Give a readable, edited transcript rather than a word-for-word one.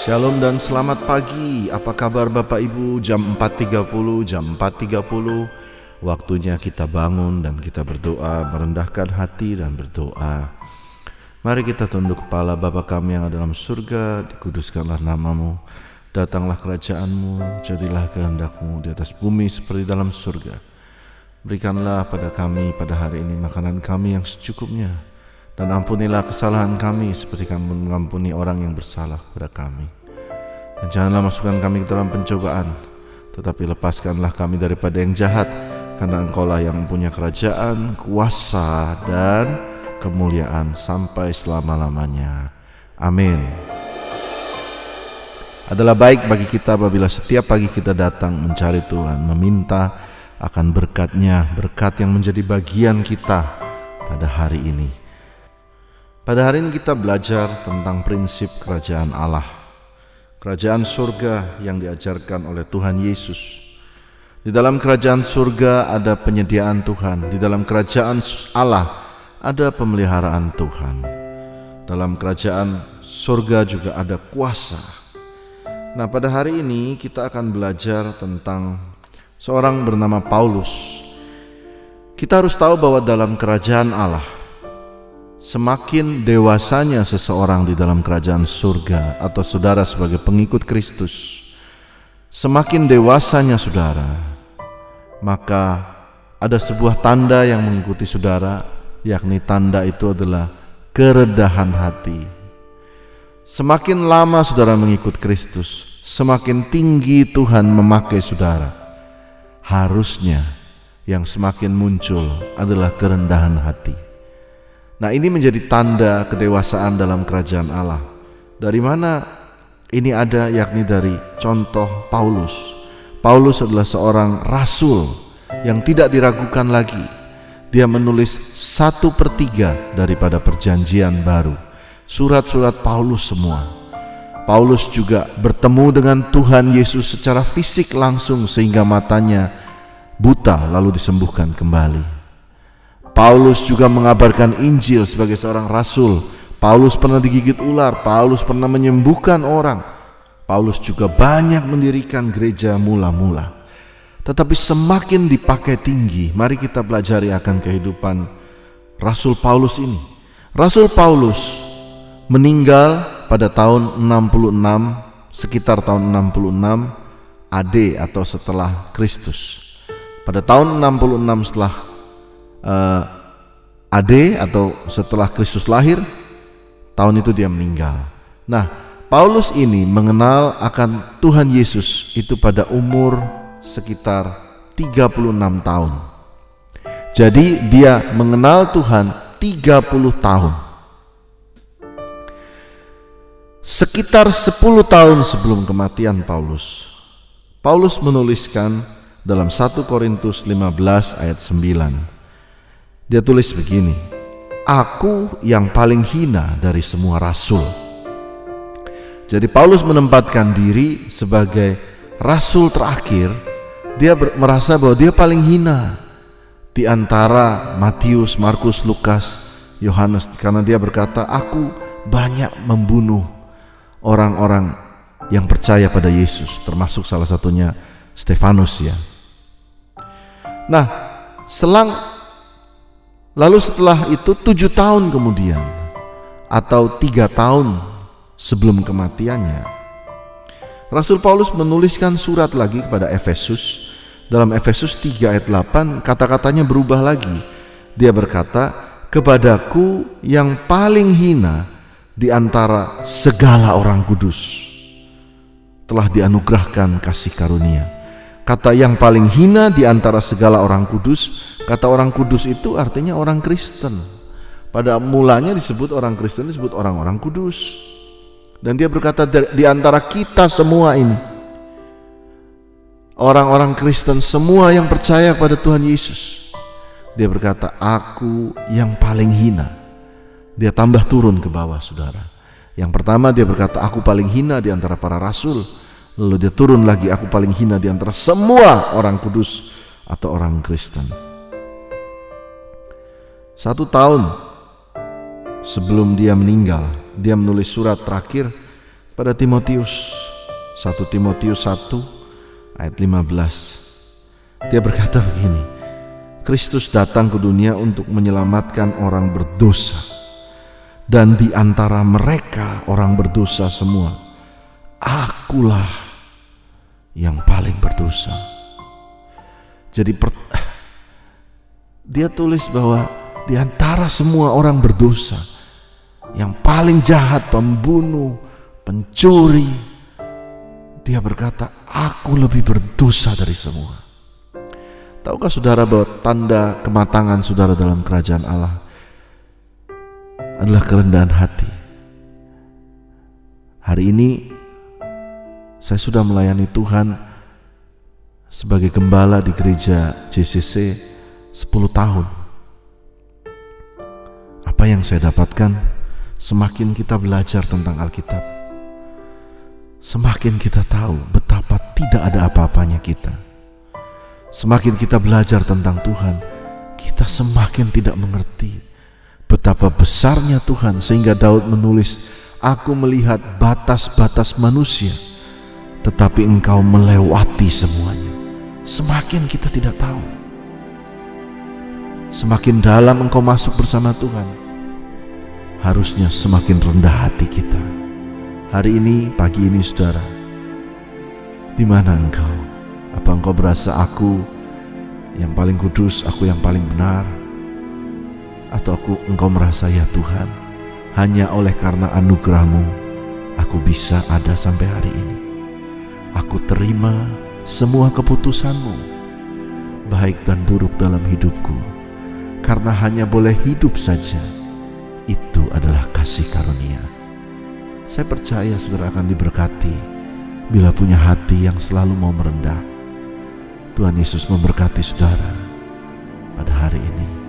Shalom dan selamat pagi. Apa kabar Bapak Ibu? Jam 4.30, jam 4.30. Waktunya kita bangun dan kita berdoa, merendahkan hati dan berdoa. Mari kita tunduk kepala. Bapa kami yang ada dalam surga, dikuduskanlah namamu. Datanglah kerajaanmu, jadilah kehendakmu di atas bumi seperti dalam surga. Berikanlah pada kami pada hari ini makanan kami yang secukupnya. Dan ampunilah kesalahan kami seperti kami mengampuni orang yang bersalah kepada kami. Dan janganlah masukkan kami ke dalam pencobaan, tetapi lepaskanlah kami daripada yang jahat, karena Engkaulah yang mempunyai kerajaan, kuasa, dan kemuliaan sampai selama-lamanya. Amin. Adalah baik bagi kita apabila setiap pagi kita datang mencari Tuhan, meminta akan berkat-Nya, berkat yang menjadi bagian kita pada hari ini. Pada hari ini kita belajar tentang prinsip kerajaan Allah, kerajaan surga yang diajarkan oleh Tuhan Yesus. Di dalam kerajaan surga ada penyediaan Tuhan, di dalam kerajaan Allah ada pemeliharaan Tuhan. Dalam kerajaan surga juga ada kuasa. Nah, pada hari ini kita akan belajar tentang seorang bernama Paulus. Kita harus tahu bahwa dalam kerajaan Allah, semakin dewasanya seseorang di dalam kerajaan surga atau saudara sebagai pengikut Kristus, semakin dewasanya saudara, maka ada sebuah tanda yang mengikuti saudara, yakni tanda itu adalah keredahan hati. Semakin lama saudara mengikut Kristus, semakin tinggi Tuhan memakai saudara. Harusnya yang semakin muncul adalah kerendahan hati. Nah, ini menjadi tanda kedewasaan dalam kerajaan Allah. Dari mana ini ada? Yakni dari contoh Paulus. Paulus adalah seorang rasul yang tidak diragukan lagi. Dia menulis 1/3 daripada perjanjian baru. Surat-surat Paulus semua. Paulus juga bertemu dengan Tuhan Yesus secara fisik langsung sehingga matanya buta lalu disembuhkan kembali. Paulus juga mengabarkan Injil sebagai seorang rasul. Paulus pernah digigit ular, Paulus pernah menyembuhkan orang. Paulus juga banyak mendirikan gereja mula-mula. Tetapi semakin dipakai tinggi, mari kita pelajari akan kehidupan Rasul Paulus ini. Rasul Paulus meninggal pada tahun 66, sekitar tahun 66 AD atau setelah Kristus. Pada tahun 66 setelah AD atau setelah Kristus lahir, tahun itu dia meninggal. Nah, Paulus ini mengenal akan Tuhan Yesus itu pada umur sekitar 36 tahun. Jadi dia mengenal Tuhan 30 tahun. Sekitar 10 tahun sebelum kematian Paulus, Paulus menuliskan dalam 1 Korintus 15 ayat 9. Dia tulis begini, "Aku yang paling hina dari semua rasul." Jadi Paulus menempatkan diri sebagai rasul terakhir. Dia merasa bahwa dia paling hina di antara Matius, Markus, Lukas, Yohanes, karena dia berkata, "Aku banyak membunuh orang-orang yang percaya pada Yesus," termasuk salah satunya Stefanus ya. Nah, lalu setelah itu 7 tahun kemudian atau 3 tahun sebelum kematiannya, Rasul Paulus menuliskan surat lagi kepada Efesus. Dalam Efesus 3 ayat 8 kata-katanya berubah lagi. Dia berkata, "Kepadaku yang paling hina di antara segala orang kudus telah dianugerahkan kasih karunia." Kata yang paling hina di antara segala orang kudus, kata orang kudus itu artinya orang Kristen. Pada mulanya disebut orang Kristen, disebut orang-orang kudus. Dan dia berkata, di antara kita semua ini, orang-orang Kristen semua yang percaya pada Tuhan Yesus, dia berkata, "Aku yang paling hina." Dia tambah turun ke bawah saudara. Yang pertama dia berkata, "Aku paling hina di antara para rasul." Lalu dia turun lagi, "Aku paling hina di antara semua orang kudus atau orang Kristen." 1 tahun sebelum dia meninggal, dia menulis surat terakhir pada Timotius, 1 Timotius 1 ayat 15. Dia berkata begini, Kristus datang ke dunia untuk menyelamatkan orang berdosa, dan di antara mereka orang berdosa semua, akulah yang paling berdosa. Jadi dia tulis bahwa di antara semua orang berdosa, yang paling jahat, pembunuh, pencuri, dia berkata, aku lebih berdosa dari semua. Tahukah saudara bahwa tanda kematangan saudara dalam kerajaan Allah adalah kerendahan hati? Hari ini saya sudah melayani Tuhan sebagai gembala di gereja JCC 10 tahun. Apa yang saya dapatkan, semakin kita belajar tentang Alkitab, semakin kita tahu betapa tidak ada apa-apanya kita. Semakin kita belajar tentang Tuhan, kita semakin tidak mengerti betapa besarnya Tuhan, sehingga Daud menulis, aku melihat batas-batas manusia, tetapi engkau melewati semuanya. Semakin kita tidak tahu, semakin dalam engkau masuk bersama Tuhan, harusnya semakin rendah hati kita. Hari ini, pagi ini saudara, di mana engkau? Apa engkau berasa aku yang paling kudus, aku yang paling benar? Atau engkau merasa, ya Tuhan, hanya oleh karena anugerah-Mu aku bisa ada sampai hari ini. Aku terima semua keputusan-Mu, baik dan buruk dalam hidupku, karena hanya boleh hidup saja. Itu adalah kasih karunia. Saya percaya saudara akan diberkati bila punya hati yang selalu mau merendah. Tuhan Yesus memberkati saudara pada hari ini.